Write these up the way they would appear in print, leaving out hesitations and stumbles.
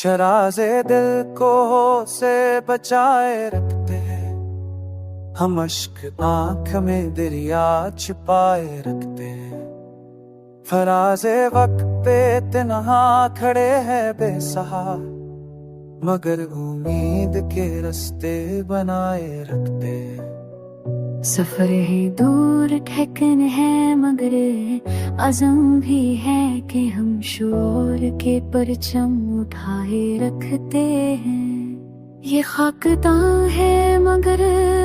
शराज़े दिल को से बचाए रखते हैं, हम अश्क आँख में दरिया छिपाए रखते हैं। फराज़े वक्त पे तन्हा खड़े हैं बेसहारा, मगर उम्मीद के रास्ते बनाए रखते हैं। सफर है दूर ठहकन है, मगर अज़म भी है कि हम शोर के परचम उठाए रखते हैं। ये खाकदां है मगर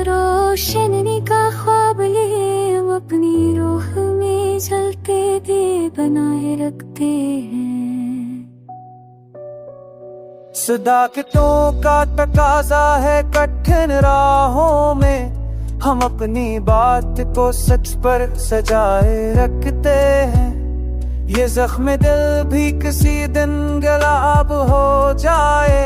रोशनी का ख्वाब लिए हम अपनी रूह में जलते दे बनाए रखते हैं। सदाकतों का तकाजा है कठिन राहों में, हम अपनी बात को सच पर सजाए रखते हैं। ये जख्म दिल भी किसी दिन गुलाब हो जाए,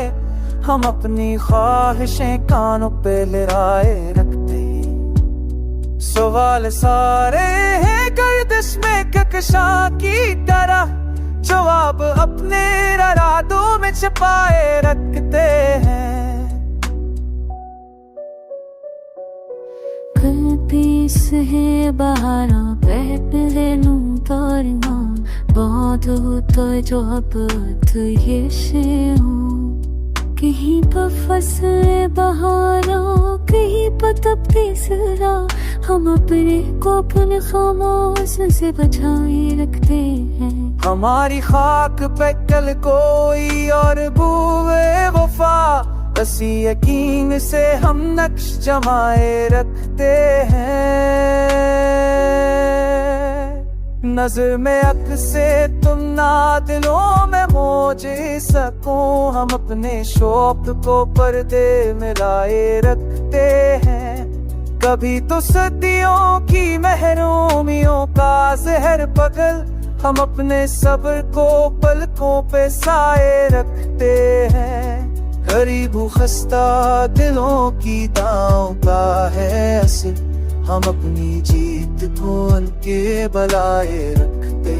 हम अपनी ख्वाहिशें कानों पे लहराए रखते हैं। सवाल सारे हैं गर्दिश में ककशा की तरह, जवाब अपने इरादों में छिपाए रखते हैं। पीस है बहारा पहले नू तोरना, बहुत तो जो अब ये से हो। कहीं पर फसल बहारा, कहीं पर तब तीसरा, हम अपने को अपने खामोश से बचाए रखते हैं। हमारी खाक पे कल कोई और बूए वफा, बसी यकीन से हम नक्श जमाए रखते हैं। नजर में अक से तुम ना दिलों में मौजे सको, हम अपने शौक को पर्दे में लाए रखते हैं। कभी तो सदियों की महरूमियों का जहर पगल, हम अपने सब्र को पलकों पे साए रखते हैं। गरीब खस्ता दिलों की दांव का है असर, हम अपनी जीत को उनके बलाए रखते।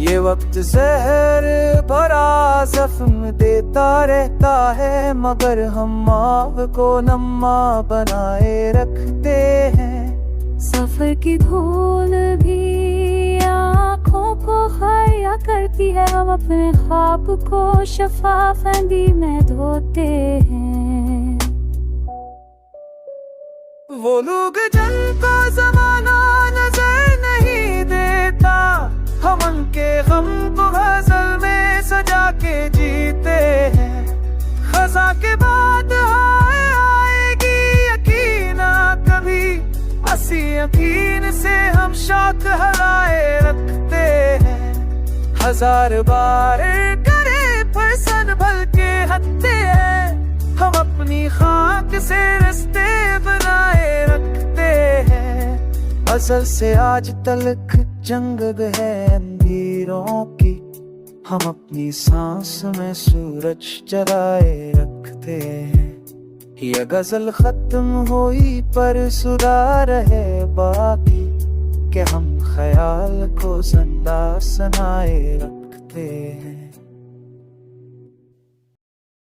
ये वक्त जहर भरा जख्म देता रहता है, मगर हम आग को नम्मा बनाए रखते हैं। सफर की धूल भी आँखों को खाया करती है, हम अपने ख्वाब को शफाफंदी में धोते हैं। वो लोग जिनको ज़माना नजर नहीं देता, हम उनके गम को गज़ल में सजा के जीते हैं। खज़ा के बाद हाय आएगी यकीना कभी, असी यकीन से हम शौक हलाए रखते हैं। हजार बार करे पर संभल के हटते हैं, हम अपनी खाक से रास्ते बनाए रखते हैं। अज़ल से आज तलक जंग है अंधेरों की, हम अपनी सांस में सूरज जलाए रखते हैं। ये गजल खत्म हुई पर सुधार है बाकी, कि हम ख्याल को जिंदा सुनाए रखते हैं।